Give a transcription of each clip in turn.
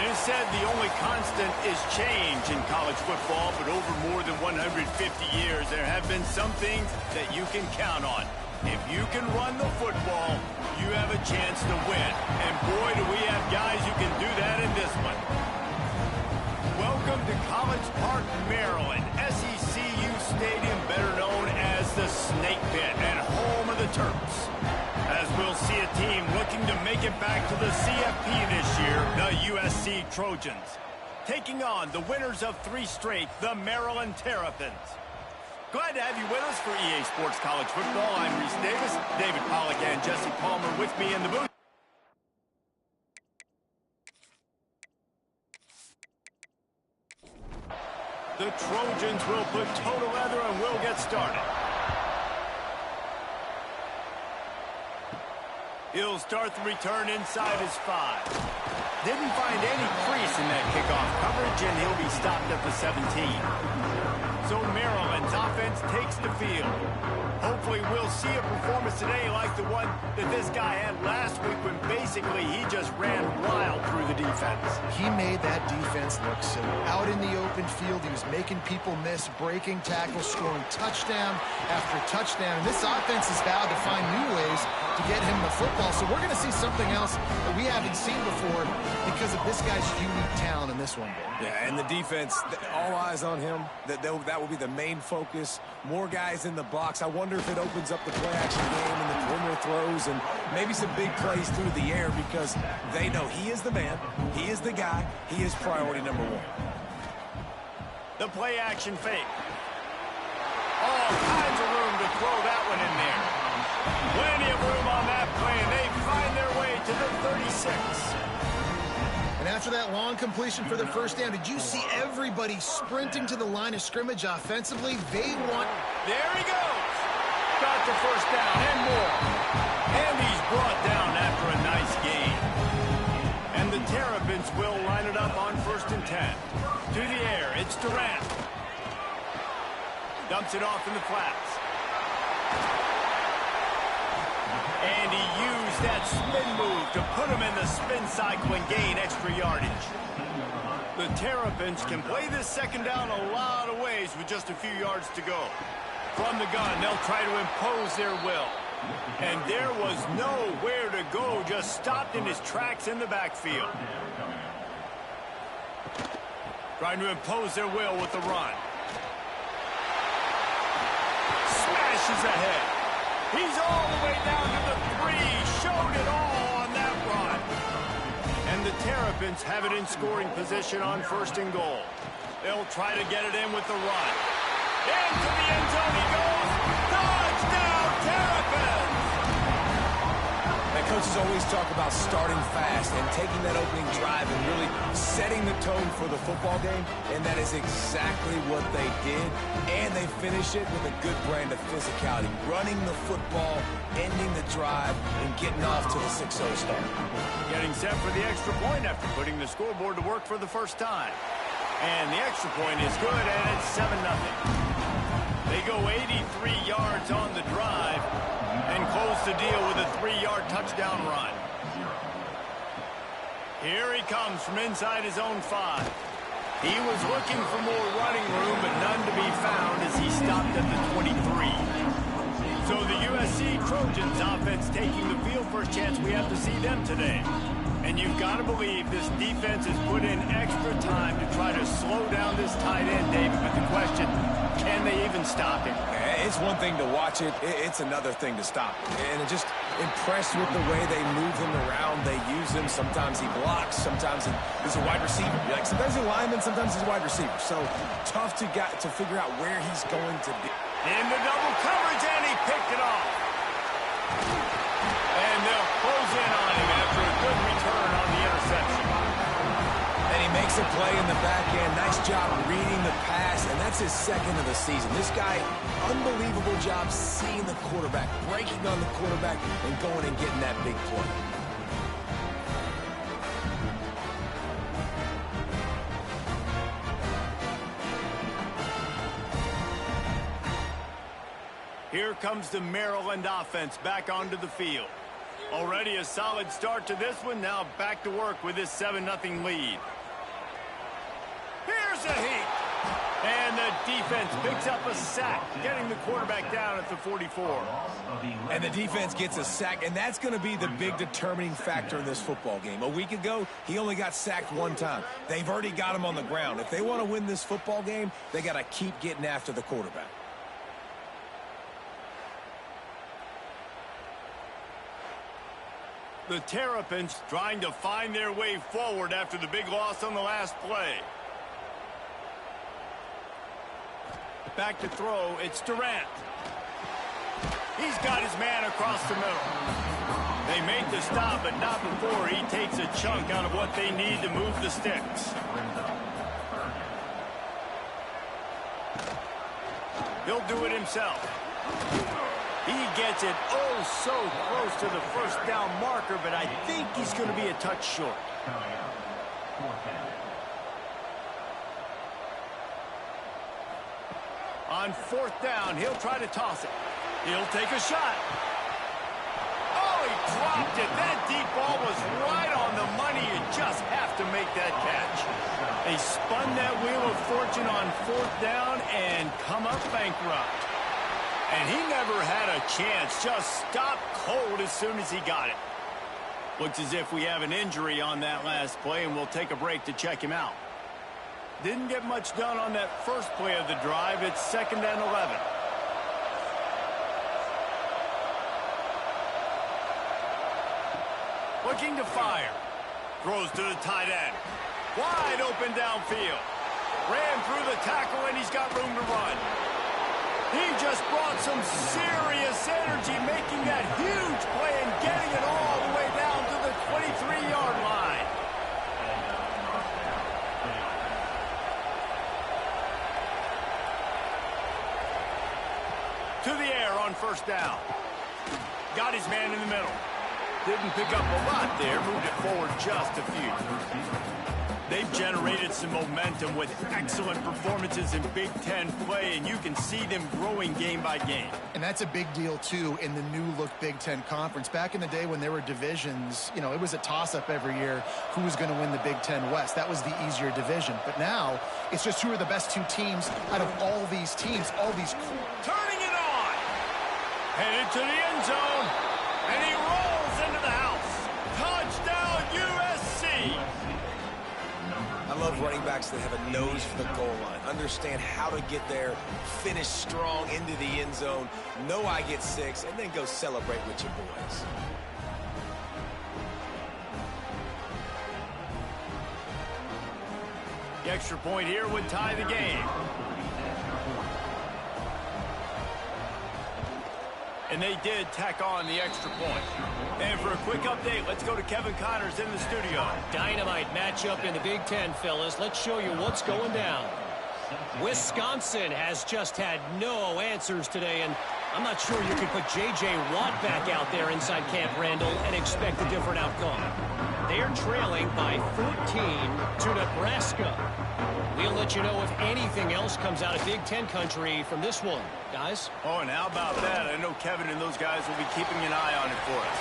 It is said the only constant is change in college football, but over more than 150 years, there have been some things that you can count on. If you can run the football, you have a chance to win. And boy, do we have guys who can do that in this one. Welcome to College Park, Maryland, SECU Stadium, better known as the Snake Pit and home of the Terps. As we'll see a team looking to make it back to the CFP this year, the USC Trojans, taking on the winners of 3 straight, the Maryland Terrapins. Glad to have you with us for EA Sports College Football. I'm Reese Davis, David Pollack and Jesse Palmer with me in the booth. The Trojans will put toe to leather and we'll get started. He'll start the return inside his 5. Didn't find any crease in that kickoff coverage, and he'll be stopped at the 17. So Maryland's offense takes the field. Hopefully we'll see a performance today like the one that this guy had last week when basically he just ran wild through the defense. He made that defense look silly. Out in the open field, he was making people miss, breaking tackles, scoring touchdown after touchdown. And this offense has vowed to find new ways to get him the football. So we're going to see something else that we haven't seen before because of this guy's unique talent in this one, Bill. Yeah, and the defense, all eyes on him. That will be the main focus. More guys in the box. I wonder if it opens up the play-action game and the perimeter throws and maybe some big plays through the air because they know he is the man, he is the guy, he is priority number 1. The play-action fake. All kinds of room to throw that one in there. Plenty of room on that play, and they find their way to the 36. And after that long completion for the first down, did you see everybody sprinting to the line of scrimmage offensively? They want... There he goes. Got the first down and more. And he's brought down after a nice gain. And the Terrapins will line it up on 1st and 10. To the air, it's Durant. Dumps it off in the flats. And he used that spin move to put him in the spin cycle and gain extra yardage. The Terrapins can play this second down a lot of ways with just a few yards to go. From the gun, they'll try to impose their will. And there was nowhere to go, just stopped in his tracks in the backfield. Trying to impose their will with the run. Smashes ahead. He's all the way down to the 3. Showed it all on that run. And the Terrapins have it in scoring position on 1st and goal. They'll try to get it in with the run. Into the end zone he goes. Touchdown, Terrapins! And coaches always talk about starting fast and taking that opening drive and really setting the tone for the football game, and that is exactly what they did. And they finish it with a good brand of physicality, running the football, ending the drive, and getting off to the 6-0 start. Getting set for the extra point after putting the scoreboard to work for the first time. And the extra point is good, and it's 7-0. They go 83 yards on the drive and close the deal with a 3-yard touchdown run. Here he comes from inside his own 5. He was looking for more running room, but none to be found as he stopped at the 23. So the USC Trojans offense taking the field. First chance we have to see them today. And you've got to believe this defense has put in extra time to try to slow down this tight end, David. But the question, can they even stop him? It's one thing to watch it. It's another thing to stop. And I'm just impressed with the way they move him around. They use him. Sometimes he blocks. Sometimes he's a wide receiver. Like sometimes he's a lineman. Sometimes he's a wide receiver. So tough to figure out where he's going to be. In the double coverage, and he picked it off. And they'll close in on him after a good return on the interception. And he makes a play in the back end. Nice job reading the pass, and that's his 2nd of the season. This guy, unbelievable job seeing the quarterback, breaking on the quarterback, and going and getting that big play. Here comes the Maryland offense back onto the field. Already a solid start to this one. Now back to work with this 7-0 lead. There's a heat. And the defense picks up a sack, getting the quarterback down at the 44. And the defense gets a sack, and that's going to be the big determining factor in this football game. A week ago, he only got sacked one time. They've already got him on the ground. If they want to win this football game, they got to keep getting after the quarterback. The Terrapins trying to find their way forward after the big loss on the last play. Back to throw, it's Durant. He's got his man across the middle. They make the stop, but not before he takes a chunk out of what they need to move the sticks. He'll do it himself. He gets it oh so close to the first down marker, but I think he's going to be a touch short. On fourth down, he'll try to toss it. He'll take a shot. Oh, he dropped it. That deep ball was right on the money. You just have to make that catch. They spun that wheel of fortune on fourth down and come up bankrupt. And he never had a chance. Just stopped cold as soon as he got it. Looks as if we have an injury on that last play, and we'll take a break to check him out. Didn't get much done on that first play of the drive. It's 2nd and 11. Looking to fire. Throws to the tight end. Wide open downfield. Ran through the tackle, and he's got room to run. He just brought some serious energy, making that huge play and getting it all the way down to the 23-yard line. To the air on first down. Got his man in the middle. Didn't pick up a lot there. Moved it forward just a few. They've generated some momentum with excellent performances in Big Ten play, and you can see them growing game by game. And that's a big deal, too, in the new-look Big Ten Conference. Back in the day when there were divisions, you know, it was a toss-up every year who was going to win the Big Ten West. That was the easier division. But now, it's just who are the best two teams out of all these teams, all these... Turning it on! Headed to the end zone, and he rolls into the house. Touchdown, USC! I love running backs that have a nose for the goal line, understand how to get there, finish strong into the end zone, know I get 6, and then go celebrate with your boys. The extra point here would tie the game. And they did tack on the extra point. And for a quick update, let's go to Kevin Connors in the studio. Dynamite matchup in the Big Ten, fellas. Let's show you what's going down. Wisconsin has just had no answers today, and I'm not sure you could put J.J. Watt back out there inside Camp Randall and expect a different outcome. They're trailing by 14 to Nebraska. We'll let you know if anything else comes out of Big Ten country from this one, guys. Oh, and how about that? I know Kevin and those guys will be keeping an eye on it for us.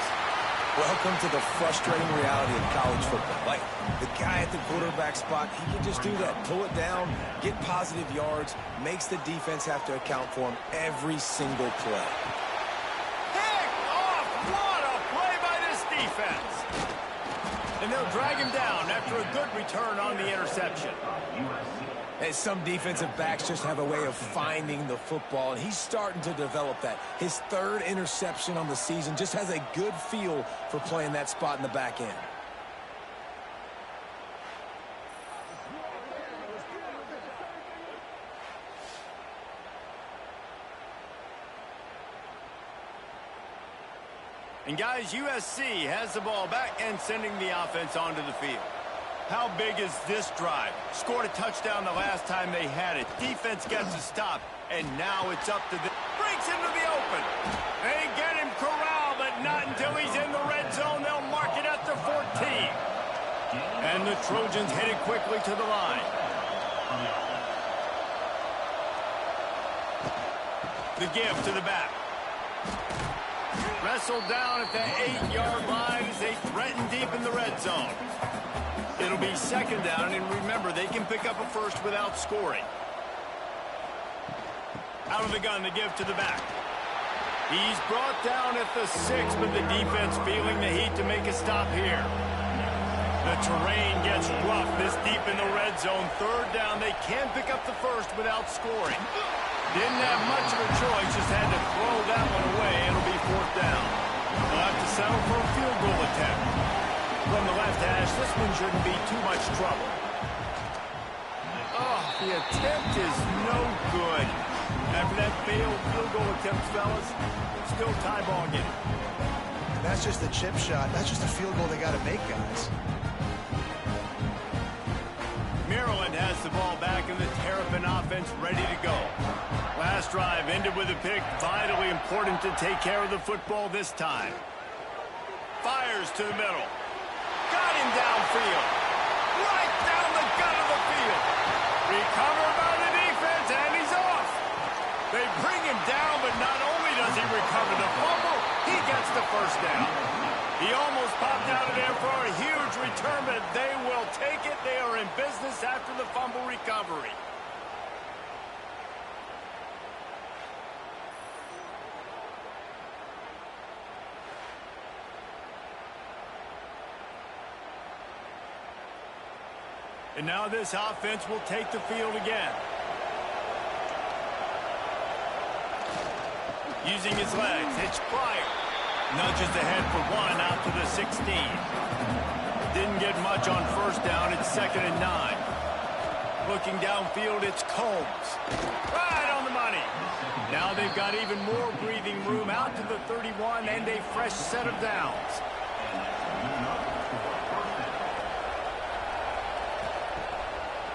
Welcome to the frustrating reality of college football. Like, the guy at the quarterback spot, he can just do that. Pull it down, get positive yards, makes the defense have to account for him every single play. Pick off! What a play by this defense! And they'll drag him down after a good return on the interception. And some defensive backs just have a way of finding the football, and he's starting to develop that. His 3rd interception on the season, just has a good feel for playing that spot in the back end. And guys, USC has the ball back and sending the offense onto the field. How big is this drive? Scored a touchdown the last time they had it. Defense gets a stop, and now it's up to the... Breaks into the open. They get him corralled, but not until he's in the red zone. They'll mark it at the 14. And the Trojans headed quickly to the line. The give to the back. Wrestled down at the 8-yard line as they threaten deep in the red zone. It'll be second down, and remember, they can pick up a first without scoring. Out of the gun to give to the back. He's brought down at the 6, but the defense feeling the heat to make a stop here. The terrain gets rough this deep in the red zone. Third down, they can pick up the first without scoring. Didn't have much of a choice, just had to throw that one away. It'll be fourth down. They'll have to settle for a field goal attempt. From the left hash, this one shouldn't be too much trouble. Oh, the attempt is no good. After that failed field goal attempt, fellas, still tie ball game. That's just a chip shot. That's just a field goal they got to make, guys. Maryland has the ball back and the Terrapin offense ready to go. Last drive ended with a pick. Vitally important to take care of the football this time. Fires to the middle. Got him downfield. Right down the gut of the field. Recovered by the defense, and he's off. They bring him down, but not only does he recover the fumble, he gets the first down. He almost popped out of there for a huge return, but they will take it. They are in business after the fumble recovery. And now this offense will take the field again. Using his legs, it's Pryor. Nudges ahead for one out to the 16. Didn't get much on first down. It's 2nd and 9. Looking downfield, it's Combs. Right on the money. Now they've got even more breathing room out to the 31 and a fresh set of downs.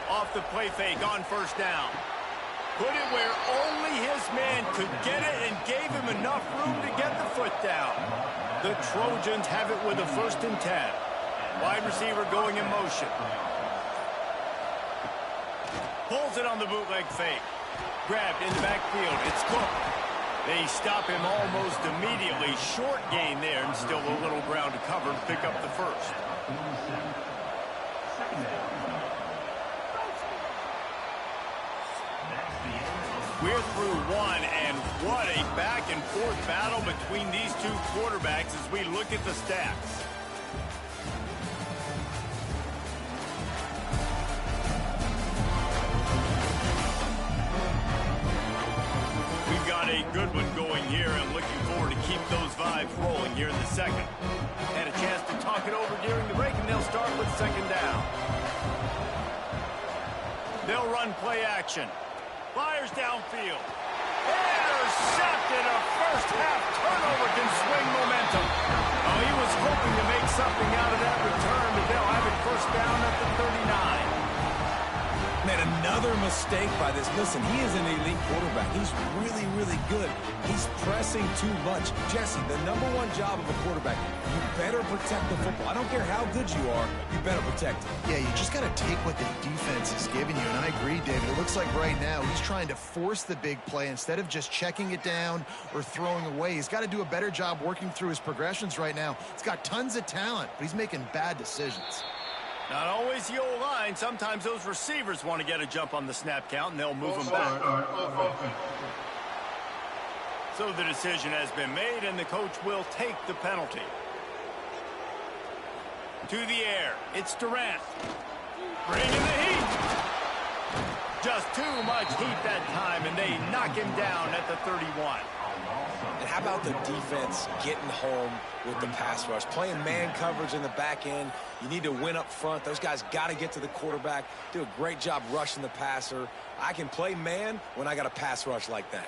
Off the play fake on first down. Put it where only his man could get it and gave him enough room to get the foot down. The Trojans have it with a 1st and 10. Wide receiver going in motion. Pulls it on the bootleg fake. Grabbed in the backfield. It's Cook. They stop him almost immediately. Short gain there and still a little ground to cover to pick up the first. We're through one, and what a back-and-forth battle between these two quarterbacks as we look at the stats. We've got a good one going here, and looking forward to keep those vibes rolling here in the second. Had a chance to talk it over during the break, and they'll start with 2nd down. They'll run play action. Fires downfield. Intercepted. A first-half turnover can swing momentum. Oh, he was hoping to make something out of that return, but they'll have it first down at the 39. Man, another mistake by this. Listen, he is an elite quarterback. He's really, really good. He's pressing too much. Jesse, the #1 job of a quarterback, you better protect the football. I don't care how good you are, you better protect it. Yeah, you just got to take what the defense is giving you, and I agree, David. It looks like right now he's trying to force the big play instead of just checking it down or throwing away. He's got to do a better job working through his progressions right now. He's got tons of talent, but he's making bad decisions. Not always the old line. Sometimes those receivers want to get a jump on the snap count, and they'll move them back. So the decision has been made, and the coach will take the penalty. To the air. It's Durant. Bringing the heat. Just too much heat that time, and they knock him down at the 31. And how about the defense getting home with the pass rush? Playing man coverage in the back end. You need to win up front. Those guys got to get to the quarterback. Do a great job rushing the passer. I can play man when I got a pass rush like that.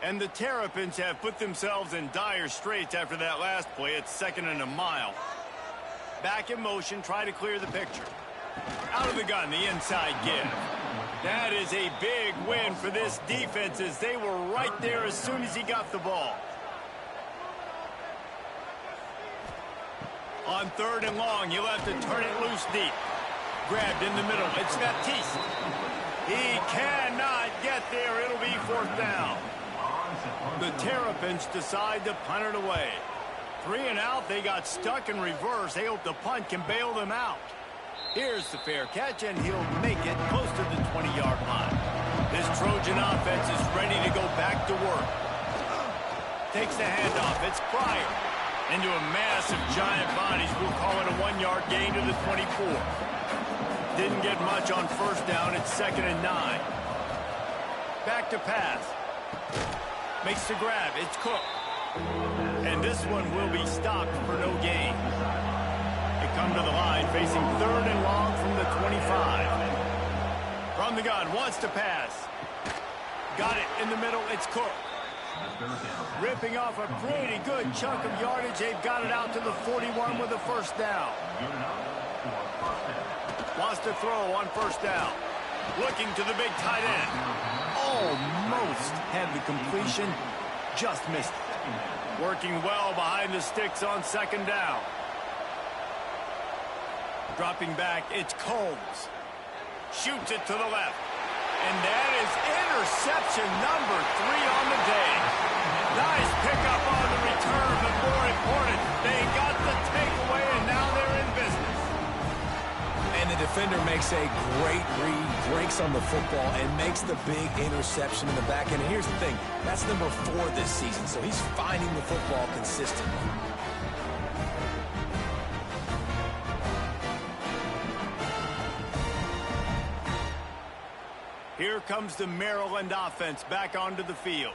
And the Terrapins have put themselves in dire straits after that last play. It's 2nd and a mile. Back in motion, try to clear the picture. Out of the gun, the inside give. That is a big win for this defense as they were right there as soon as he got the ball. On 3rd and long, you'll have to turn it loose deep. Grabbed in the middle. It's Baptiste. He cannot get there. It'll be 4th down. The Terrapins decide to punt it away. 3 and out. They got stuck in reverse. They hope the punt can bail them out. Here's the fair catch, and he'll make it close to the 20-yard line. This Trojan offense is ready to go back to work. Takes the handoff. It's Pryor. Into a massive giant bodies. We'll call it a 1-yard gain to the 24. Didn't get much on first down. It's 2nd and 9. Back to pass. Makes the grab. It's Cook. And this one will be stopped for no gain. They come to the line facing 3rd and long from the 25. From the gun. Wants to pass. Got it in the middle. It's Cook. Ripping off a pretty good chunk of yardage. They've got it out to the 41 with a first down. Wants to throw on first down. Looking to the big tight end. Almost had the completion. Just missed it. Working well behind the sticks on 2nd down. Dropping back, it's Combs. Shoots it to the left. And that is interception number 3 on the day. Nice pickup on the return, but more important, they got the takeaway, and now they're in business. And the defender makes a great read, breaks on the football, and makes the big interception in the back end. And here's the thing, that's number 4 this season, so he's finding the football consistently. Here comes the Maryland offense back onto the field.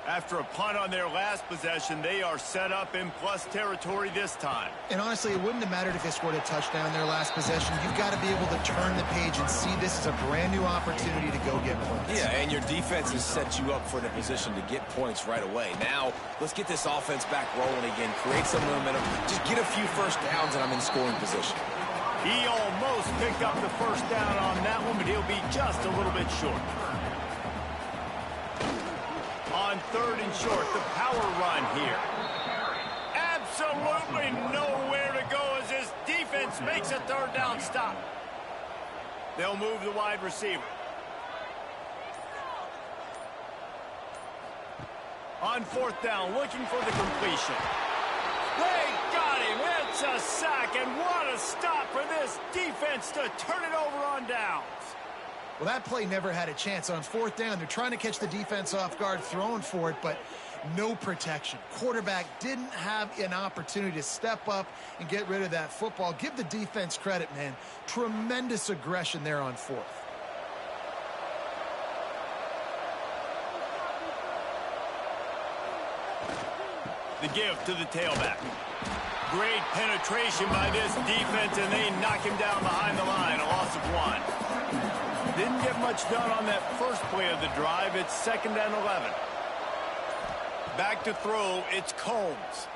After a punt on their last possession, they are set up in plus territory this time. And honestly, it wouldn't have mattered if they scored a touchdown their last possession. You've got to be able to turn the page and see this as a brand new opportunity to go get points. Yeah, and your defense has set you up for the position to get points right away. Now, let's get this offense back rolling again, create some momentum, just get a few first downs, and I'm in scoring position. He almost picked up the first down on that one, but he'll be just a little bit short. On 3rd and short, the power run here. Absolutely nowhere to go as this defense makes a 3rd down stop. They'll move the wide receiver. On 4th down, looking for the completion. They got him. It's a sack, and what a stop for this defense to turn it over on downs. Well, that play never had a chance. On 4th down, they're trying to catch the defense off guard, throwing for it, but no protection. Quarterback didn't have an opportunity to step up and get rid of that football. Give the defense credit, man. Tremendous aggression there on 4th. The give to the tailback. Great penetration by this defense, and they knock him down behind the line. A loss of 1. Didn't get much done on that first play of the drive. It's 2nd and 11. Back to throw. It's Combs.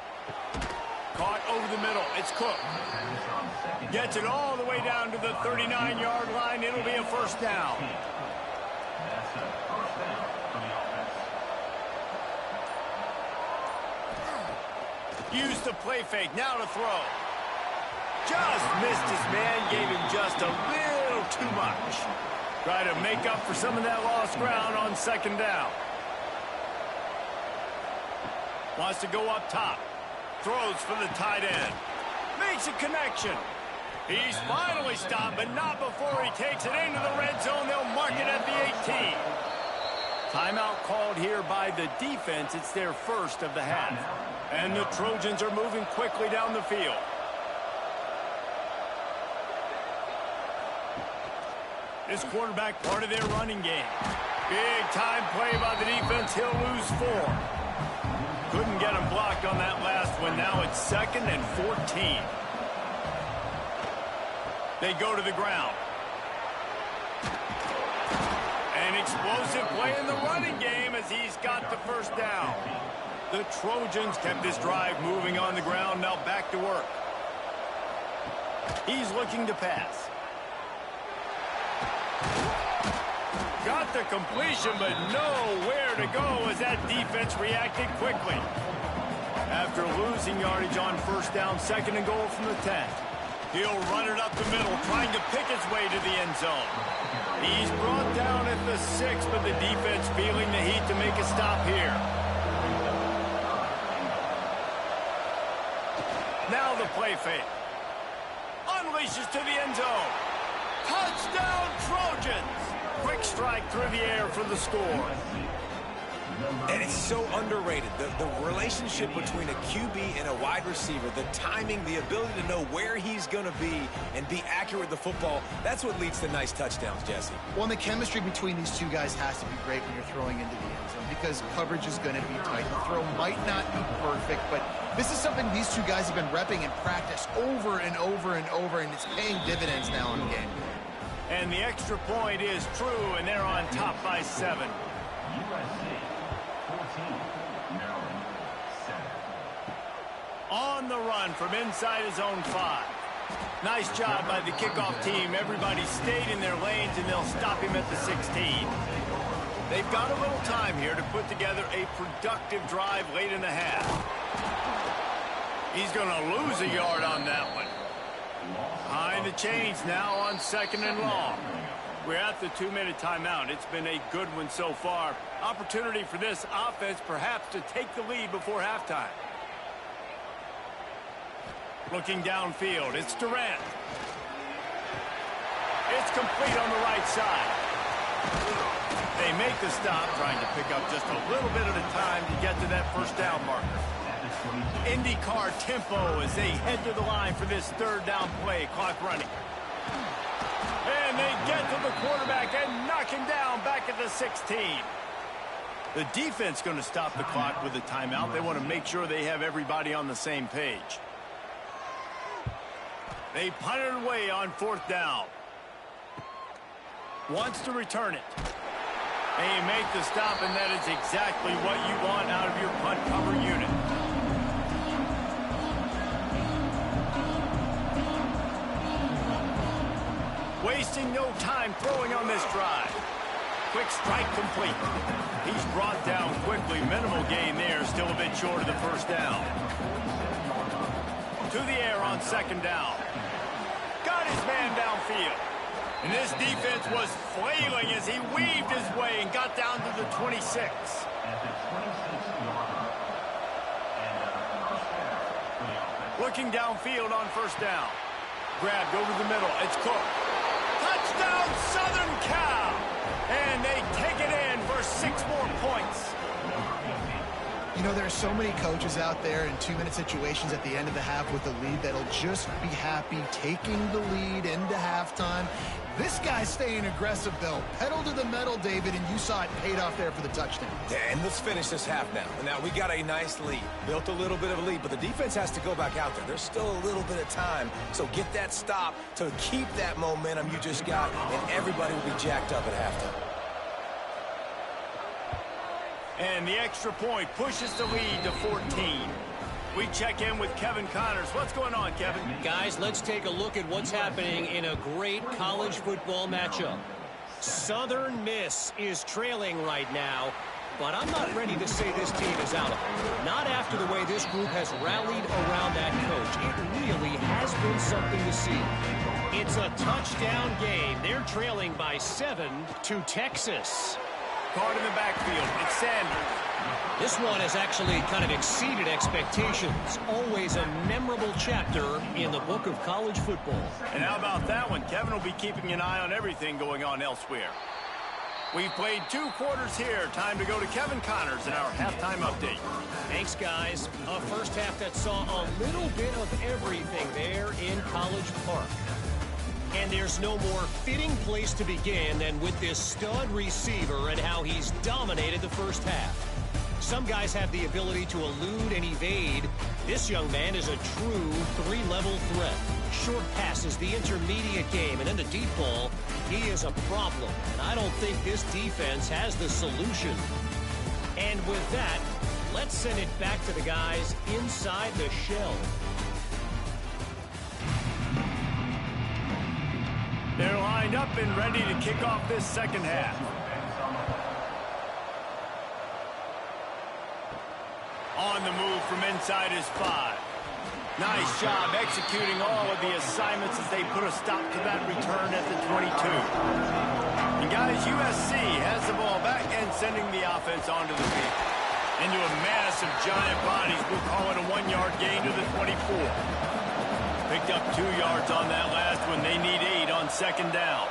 Caught over the middle. It's Cook. Gets it all the way down to the 39-yard line. It'll be a first down. Use the play fake. Now to throw. Just missed his man. Gave him just a little too much. Try to make up for some of that lost ground on 2nd down. Wants to go up top. Throws for the tight end. Makes a connection. He's finally stopped, but not before he takes it into the red zone. They'll mark it at the 18. Timeout called here by the defense. It's their first of the half. And the Trojans are moving quickly down the field. This quarterback part of their running game. Big time play by the defense. He'll lose 4. Couldn't get him blocked on that last one. Now it's 2nd and 14. They go to the ground. An explosive play in the running game as he's got the first down. The Trojans kept this drive moving on the ground. Now back to work. He's looking to pass. Got the completion, but nowhere to go as that defense reacted quickly. After losing yardage on first down, 2nd and goal from the 10. He'll run it up the middle, trying to pick his way to the end zone. He's brought down at the 6, but the defense feeling the heat to make a stop here. Now the play fake. Unleashes to the end zone. Touchdown, Trojans! Quick strike through the air for the score. And it's so underrated. The relationship between a QB and a wide receiver, the timing, the ability to know where he's going to be and be accurate with the football, that's what leads to nice touchdowns, Jesse. Well, and the chemistry between these two guys has to be great when you're throwing into the end zone because coverage is going to be tight. The throw might not be perfect, but this is something these two guys have been repping in practice over and over and over, and it's paying dividends now in the game. And the extra point is true, and they're on top by 7. On the run from inside his own 5. Nice job by the kickoff team. Everybody stayed in their lanes, and they'll stop him at the 16. They've got a little time here to put together a productive drive late in the half. He's going to lose a yard on that one. Behind the chains now on 2nd and long. We're at the 2-minute timeout. It's been a good one so far. Opportunity for this offense perhaps to take the lead before halftime. Looking downfield, it's Durant. It's complete on the right side. They make the stop, trying to pick up just a little bit at a time to get to that first down marker. IndyCar tempo as they head to the line for this 3rd down play. Clock running. And they get to the quarterback and knock him down back at the 16. The defense going to stop the clock with a timeout. They want to make sure they have everybody on the same page. They punt it away on 4th down. Wants to return it. They make the stop, and that is exactly what you want out of your punt cover unit. Wasting no time throwing on this drive. Quick strike complete. He's brought down quickly. Minimal gain there. Still a bit short of the first down. To the air on 2nd down. Got his man downfield. And this defense was flailing as he weaved his way and got down to the 26. Looking downfield on 1st down. Grabbed over the middle. It's Cook. Touchdown, Southern Cal! And they take it in for 6 more points. You know, there are so many coaches out there in 2-minute situations at the end of the half with the lead that'll just be happy taking the lead into halftime. This guy's staying aggressive, though. Pedal to the metal, David, and you saw it paid off there for the touchdown. And let's finish this half now. Now, we got a nice lead. Built a little bit of a lead, but the defense has to go back out there. There's still a little bit of time. So get that stop to keep that momentum you just got, and everybody will be jacked up at halftime. And the extra point pushes the lead to 14. We check in with Kevin Connors. What's going on, Kevin? Guys, let's take a look at what's happening in a great college football matchup. Southern Miss is trailing right now, but I'm not ready to say this team is out of it. Not after the way this group has rallied around that coach. It really has been something to see. It's a touchdown game. They're trailing by 7 to Texas. Caught in the backfield. It's Sanders. This one has actually kind of exceeded expectations. Always a memorable chapter in the book of college football. And how about that one? Kevin will be keeping an eye on everything going on elsewhere. We've played 2 quarters here. Time to go to Kevin Connors in our halftime update. Thanks, guys. A first half that saw a little bit of everything there in College Park. And there's no more fitting place to begin than with this stud receiver and how he's dominated the first half. Some guys have the ability to elude and evade. This young man is a true 3-level threat. Short passes, the intermediate game, and then the deep ball. He is a problem, and I don't think this defense has the solution. And with that, let's send it back to the guys inside the shell. They're lined up and ready to kick off this second half. On the move from inside his 5. Nice job executing all of the assignments as they put a stop to that return at the 22. And guys, USC has the ball back and sending the offense onto the field. Into a mass of giant bodies. We'll call it a 1-yard gain to the 24. Picked up 2 yards on that last one. They need 8 on second down.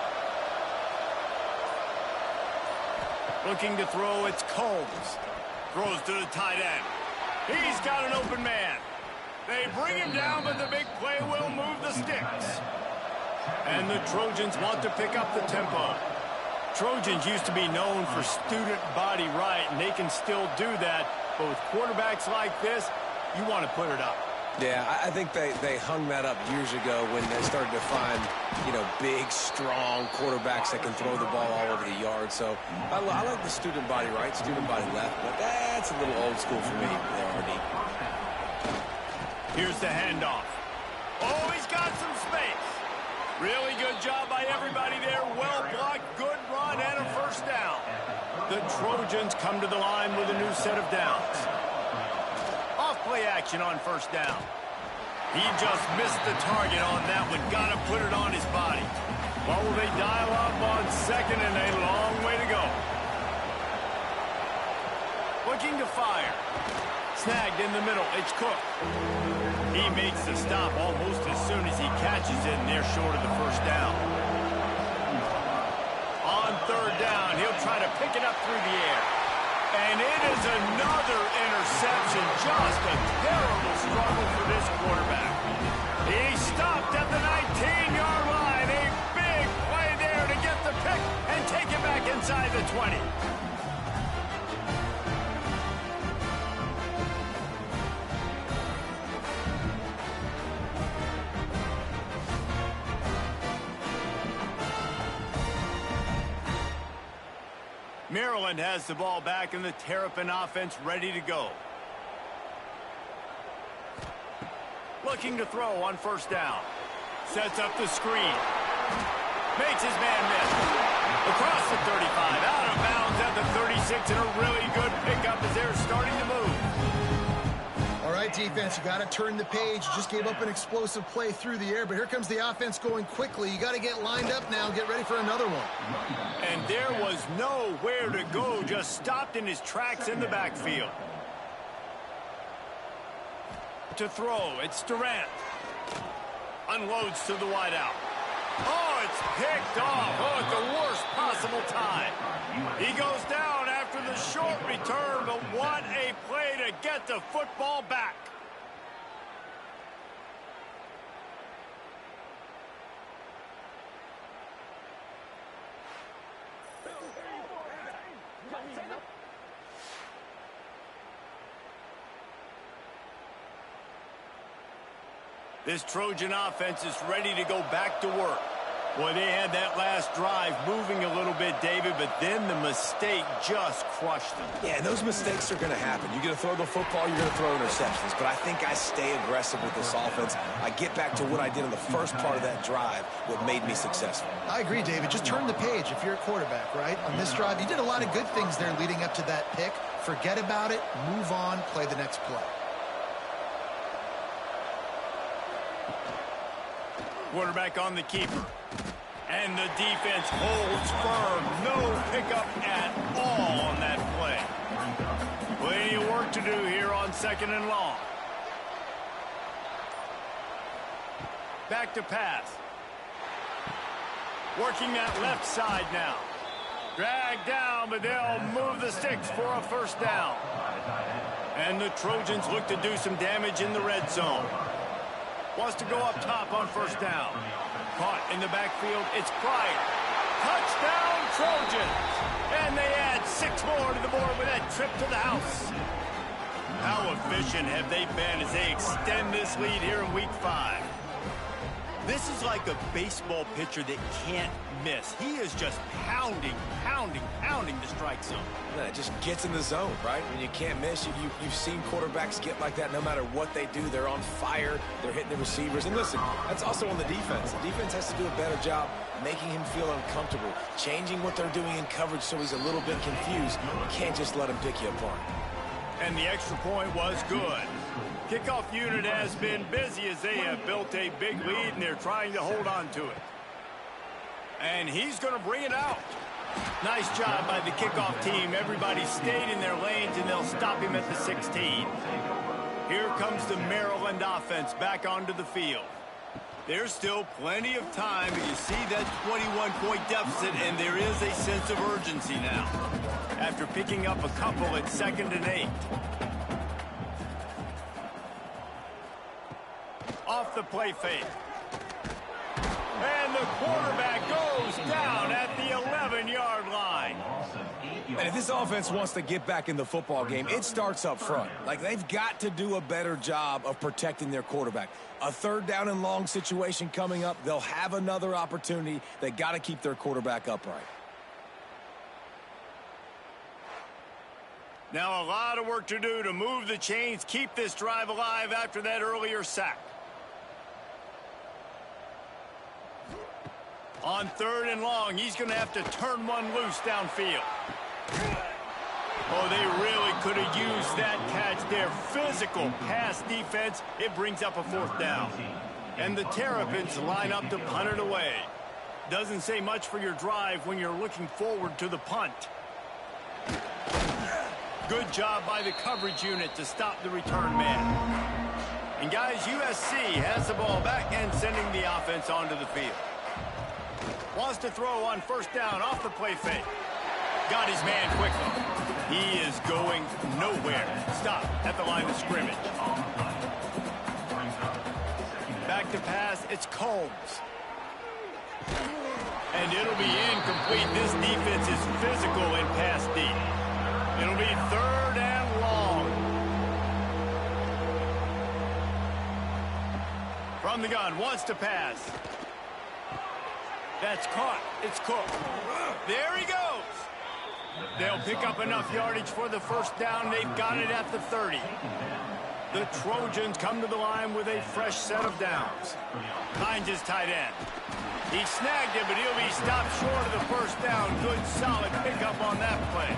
Looking to throw, it's Combs. Throws to the tight end. He's got an open man. They bring him down, but the big play will move the sticks. And the Trojans want to pick up the tempo. Trojans used to be known for student body right, and they can still do that. But with quarterbacks like this, you want to put it up. Yeah, I think they hung that up years ago when they started to find, big, strong quarterbacks that can throw the ball all over the yard. So I like the student body right, student body left, but that's a little old school for me there, RD. Here's the handoff. Oh, he's got some space. Really good job by everybody there. Well blocked, good run, and a first down. The Trojans come to the line with a new set of downs. Off-play action on first down. He just missed the target on that one. Got to put it on his body. Well, will they dial up on second, and a long way to go. Looking to fire. Snagged in the middle. It's Cook. He makes the stop almost as soon as he catches it, and they're short of the first down. On third down, he'll try to pick it up through the air. And it is another interception. Just a terrible struggle for this quarterback. He stopped at the 19-yard line. A big play there to get the pick and take it back inside the 20. Maryland has the ball back and the Terrapin offense ready to go. Looking to throw on first down. Sets up the screen. Makes his man miss. Across the 35, out of bounds at the 36, and a really good pickup as they're starting to move. All right, defense, you got to turn the page. You just gave up an explosive play through the air, but here comes the offense going quickly. You got to get lined up now, get ready for another one. And there was nowhere to go, just stopped in his tracks in the backfield. To throw, it's Durant. Unloads to the wideout. Oh, it's picked off. Oh, at the worst possible time. He goes down after the short return, but what a play to get the football back. This Trojan offense is ready to go back to work. Boy, they had that last drive moving a little bit, David, but then the mistake just crushed them. Yeah, those mistakes are going to happen. You're going to throw the football, you're going to throw interceptions. But I think I stay aggressive with this offense. I get back to what I did in the first part of that drive, what made me successful. I agree, David. Just turn the page if you're a quarterback, right? On this drive, you did a lot of good things there leading up to that pick. Forget about it, move on, play the next play. Quarterback on the keeper. And the defense holds firm. No pickup at all on that play. Plenty of work to do here on second and long. Back to pass. Working that left side now. Dragged down, but they'll move the sticks for a first down. And the Trojans look to do some damage in the red zone. Wants to go up top on first down. Caught in the backfield, it's Pryor. Touchdown, Trojans! And they add 6 more to the board with that trip to the house. How efficient have they been as they extend this lead here in Week 5? This is like a baseball pitcher that can't miss. He is just pounding the strike zone. Yeah, it just gets in the zone, right? When you can't miss, you've seen quarterbacks get like that no matter what they do. They're on fire. They're hitting the receivers. And listen, that's also on the defense. The defense has to do a better job making him feel uncomfortable, changing what they're doing in coverage so he's a little bit confused. You can't just let him pick you apart. And the extra point was good. Kickoff unit has been busy as they have built a big lead, and they're trying to hold on to it. And he's going to bring it out. Nice job by the kickoff team. Everybody stayed in their lanes, and they'll stop him at the 16. Here comes the Maryland offense back onto the field. There's still plenty of time. You see that 21-point deficit, and there is a sense of urgency now. After picking up a couple at 2nd and 8. Off the play fake. And the quarterback goes down at the 11-yard line. And if this offense wants to get back in the football game, it starts up front. Like, they've got to do a better job of protecting their quarterback. A 3rd down and long situation coming up, they'll have another opportunity. They got to keep their quarterback upright. Now a lot of work to do to move the chains, keep this drive alive after that earlier sack. On 3rd and long, he's going to have to turn one loose downfield. Oh, they really could have used that catch there. Physical pass defense. It brings up a 4th down. And the Terrapins line up to punt it away. Doesn't say much for your drive when you're looking forward to the punt. Good job by the coverage unit to stop the return man. And guys, USC has the ball back and sending the offense onto the field. Wants to throw on 1st down off the play fake. Got his man quickly. He is going nowhere. Stop at the line of scrimmage. Back to pass, it's Combs. And it'll be incomplete. This defense is physical and pass deep. It'll be 3rd and long. From the gun, wants to pass. That's caught. It's Cook. There he goes. They'll pick up enough yardage for the 1st down. They've got it at the 30. The Trojans come to the line with a fresh set of downs. Hines is tight end. He snagged it, but he'll be stopped short of the 1st down. Good, solid pickup on that play.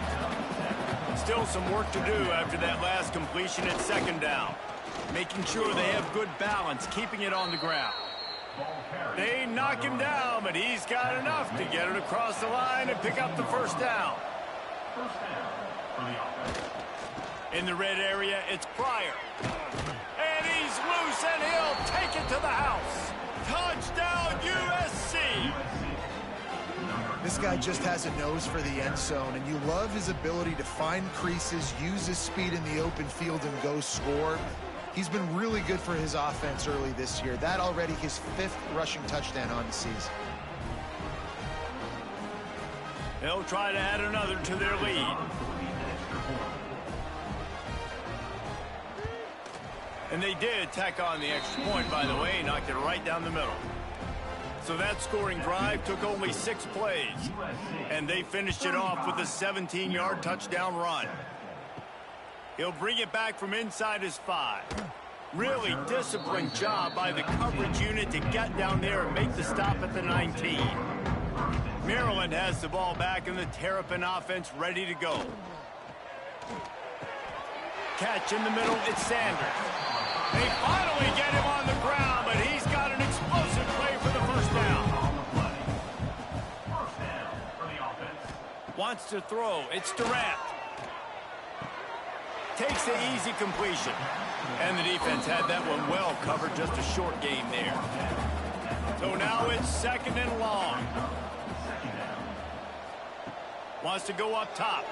Still some work to do after that last completion at 2nd down. Making sure they have good balance, keeping it on the ground. They knock him down, but he's got enough to get it across the line and pick up the 1st down. In the red area, it's Pryor. And he's loose, and he'll take it to the house. Touchdown, USC! This guy just has a nose for the end zone, and you love his ability to find creases, use his speed in the open field, and go score. He's been really good for his offense early this year. That already his 5th rushing touchdown on the season. They'll try to add another to their lead. And they did tack on the extra point, by the way, knocked it right down the middle. So that scoring drive took only 6 plays. And they finished it off with a 17-yard touchdown run. He'll bring it back from inside his 5. Really disciplined job by the coverage unit to get down there and make the stop at the 19. Maryland has the ball back and the Terrapin offense ready to go. Catch in the middle, it's Sanders. They finally get him on the ground, but he's got an explosive play for the 1st down. Wants to throw, it's Durant. Takes the easy completion. And the defense had that one well covered, just a short game there. So now it's 2nd and long. Wants to go up top.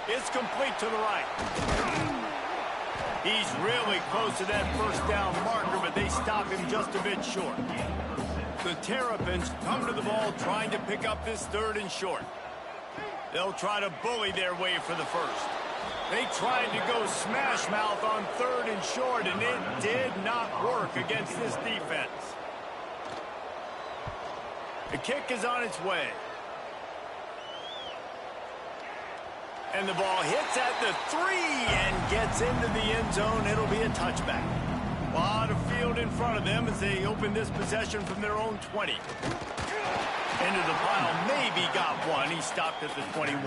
It's complete to the right. He's really close to that 1st down marker, but they stop him just a bit short. The Terrapins come to the ball trying to pick up this 3rd and short. They'll try to bully their way for the 1st. They tried to go smash mouth on 3rd and short, and it did not work against this defense. The kick is on its way. And the ball hits at the 3 and gets into the end zone. It'll be a touchback. A lot of field in front of them as they open this possession from their own 20. Into the pile, maybe got one. He stopped at the 21.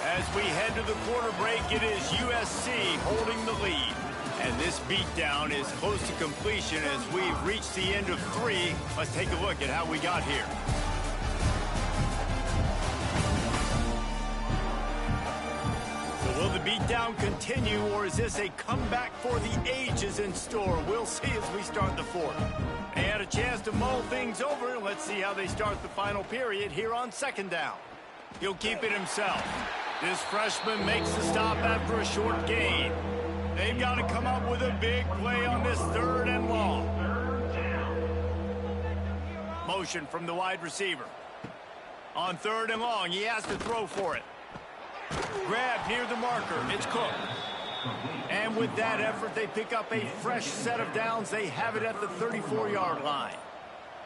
As we head to the quarter break, it is USC holding the lead. And this beatdown is close to completion as we've reached the end of 3. Let's take a look at how we got here. Will the beatdown continue, or is this a comeback for the ages in store? We'll see as we start the fourth. They had a chance to mull things over. Let's see how they start the final period here on second down. He'll keep it himself. This freshman makes the stop after a short gain. They've got to come up with a big play on this third and long. Motion from the wide receiver. On third and long, he has to throw for it. Grab near the marker. It's Cook. And with that effort, they pick up a fresh set of downs. They have it at the 34-yard line.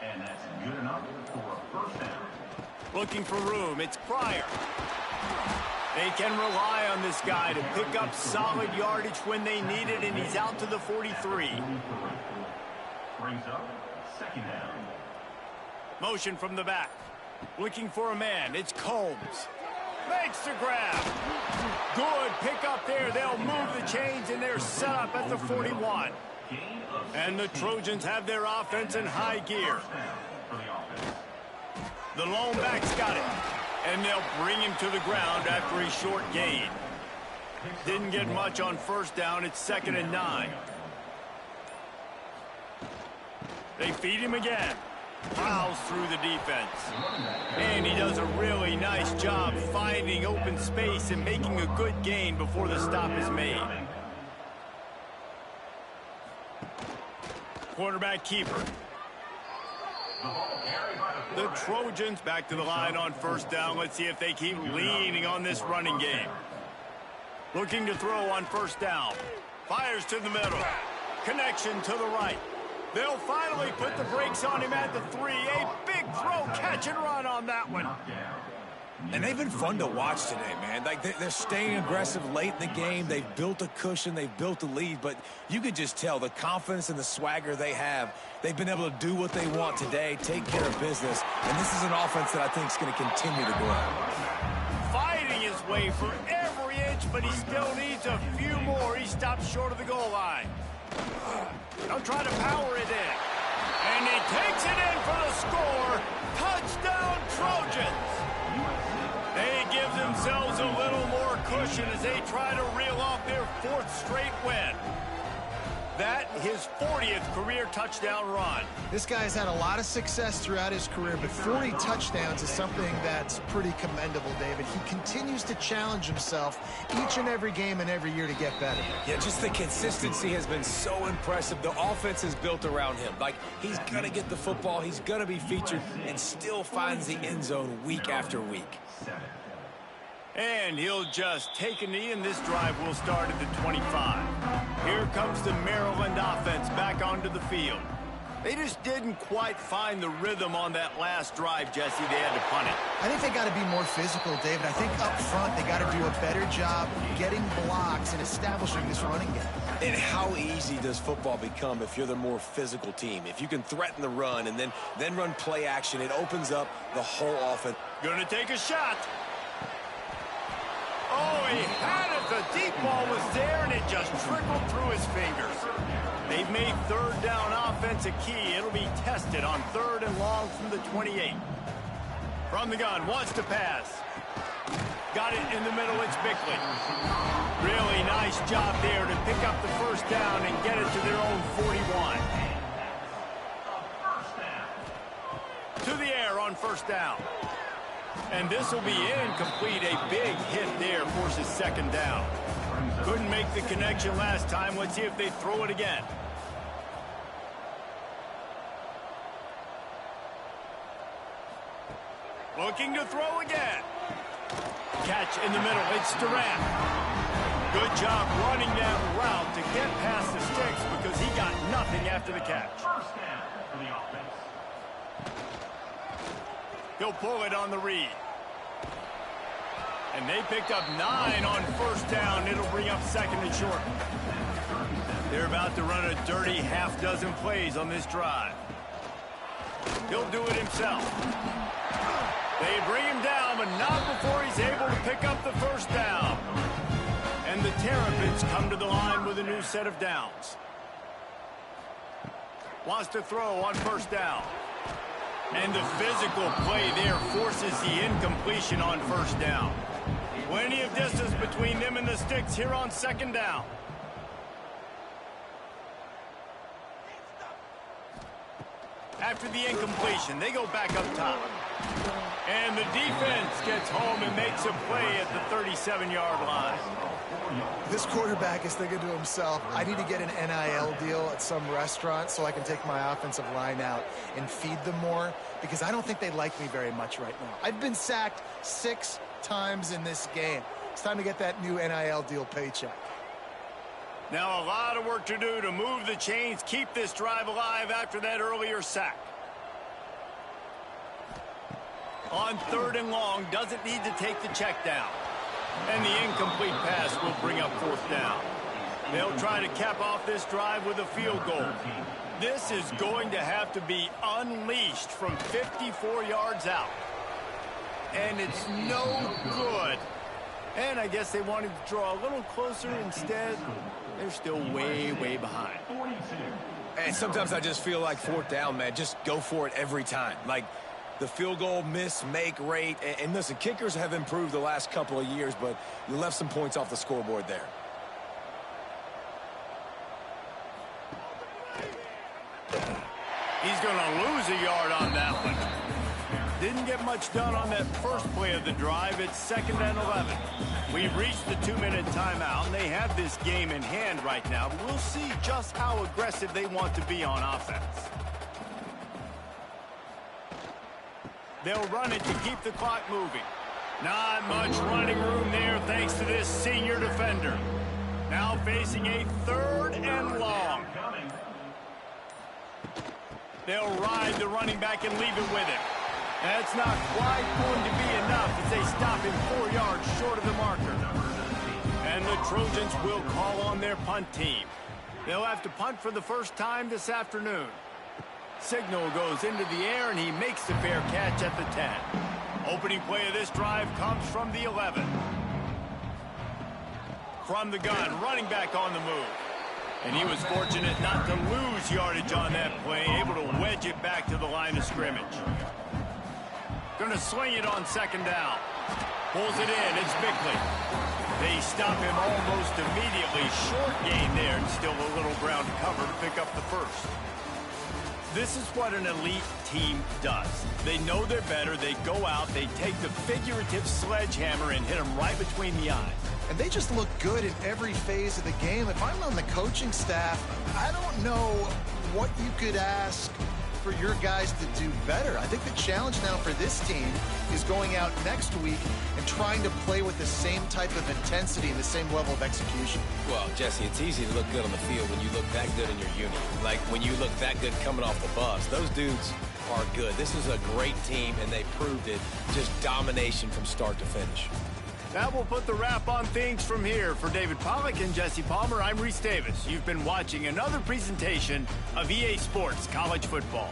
And that's good enough for a first down. Looking for room. It's Pryor. They can rely on this guy to pick up solid yardage when they need it, and he's out to the 43. Brings up second down. Motion from the back. Looking for a man. It's Combs. Makes the grab. Good pick up there. They'll move the chains, and they're set up at the 41. And the Trojans have their offense in high gear. The lone back's got it. And they'll bring him to the ground after a short gain. Didn't get much on first down. It's 2nd and 9. They feed him again. Plows through the defense. And he does a really nice job finding open space and making a good gain before the stop is made. Quarterback keeper. The Trojans back to the line on first down. Let's see if they keep leaning on this running game. Looking to throw on first down. Fires to the middle. Connection to the right. They'll finally put the brakes on him at the 3. A big throw, catch and run on that one. And they've been fun to watch today, man. Like they're staying aggressive late in the game. They've built a cushion. They've built a lead. But you could just tell the confidence and the swagger they have. They've been able to do what they want today, take care of business. And this is an offense that I think is going to continue to grow. Fighting his way for every inch, but he still needs a few more. He stops short of the goal line. They'll try to power it in. And he takes it in for the score. Touchdown, Trojans. They give themselves a little more cushion as they try to reel off their 4th straight win. That, his 40th career touchdown run. This guy's had a lot of success throughout his career, but 40 touchdowns is something that's pretty commendable, David. He continues to challenge himself each and every game and every year to get better. Yeah, just the consistency has been so impressive. The offense is built around him. Like, he's going to get the football, he's going to be featured, and still finds the end zone week after week. And he'll just take a knee, and this drive will start at the 25. Here comes the Maryland offense back onto the field. They just didn't quite find the rhythm on that last drive, Jesse. They had to punt it. I think they got to be more physical, David. I think up front they got to do a better job getting blocks and establishing this running game. And how easy does football become if you're the more physical team? If you can threaten the run and then run play action, it opens up the whole offense. Gonna take a shot. Oh, he had it. The deep ball was there, and it just trickled through his fingers. They've made third down offense a key. It'll be tested on 3rd and long from the 28. From the gun, wants to pass. Got it in the middle, it's Bickley. Really nice job there to pick up the first down and get it to their own 41. To the air on first down. And this will be incomplete. A big hit there forces 2nd down. Couldn't make the connection last time. Let's see if they throw it again. Looking to throw again. Catch in the middle. It's Durant. Good job running that route to get past the sticks because he got nothing after the catch. First down for the offense. He'll pull it on the read. And they picked up 9 on first down. It'll bring up 2nd and short. They're about to run a dirty half-dozen plays on this drive. He'll do it himself. They bring him down, but not before he's able to pick up the first down. And the Terrapins come to the line with a new set of downs. Wants to throw on first down. And the physical play there forces the incompletion on first down. Plenty of distance between them and the sticks here on second down. After the incompletion, they go back up top. And the defense gets home and makes a play at the 37-yard line. This quarterback is thinking to himself, I need to get an NIL deal at some restaurant so I can take my offensive line out and feed them more, because I don't think they like me very much right now. I've been sacked 6 times in this game. It's time to get that new NIL deal paycheck. Now a lot of work to do to move the chains, keep this drive alive after that earlier sack. On 3rd and long, doesn't need to take the check down. And the incomplete pass will bring up 4th down. They'll try to cap off this drive with a field goal. This is going to have to be unleashed from 54 yards out. And it's no good. And I guess they wanted to draw a little closer. Instead, they're still way, way behind. And sometimes I just feel like 4th down, man. Just go for it every time. Like the field goal miss-make rate. And listen, kickers have improved the last couple of years, but you left some points off the scoreboard there. He's going to lose a yard on that one. Didn't get much done on that first play of the drive. It's 2nd and 11. We've reached the 2-minute timeout, and they have this game in hand right now. But we'll see just how aggressive they want to be on offense. They'll run it to keep the clock moving. Not much running room there thanks to this senior defender. Now facing a 3rd and long. They'll ride the running back and leave it with him. That's not quite going to be enough as they stop him 4 yards short of the marker. And the Trojans will call on their punt team. They'll have to punt for the first time this afternoon. Signal goes into the air, and he makes the fair catch at the 10. Opening play of this drive comes from the 11. From the gun, running back on the move. And he was fortunate not to lose yardage on that play, able to wedge it back to the line of scrimmage. Going to swing it on 2nd down. Pulls it in. It's Bickley. They stop him almost immediately. Short gain there, and still a little ground to cover to pick up the first. This is what an elite team does. They know they're better. They go out. They take the figurative sledgehammer and hit them right between the eyes. And they just look good in every phase of the game. If I'm on the coaching staff, I don't know what you could ask for your guys to do better. I think the challenge now for this team is going out next week and trying to play with the same type of intensity and the same level of execution. Well, Jesse, it's easy to look good on the field when you look that good in your unit. Like when you look that good coming off the bus. Those dudes are good. This is a great team, and they proved it. Just domination from start to finish. That will put the wrap on things from here. For David Pollack and Jesse Palmer, I'm Reese Davis. You've been watching another presentation of EA Sports College Football.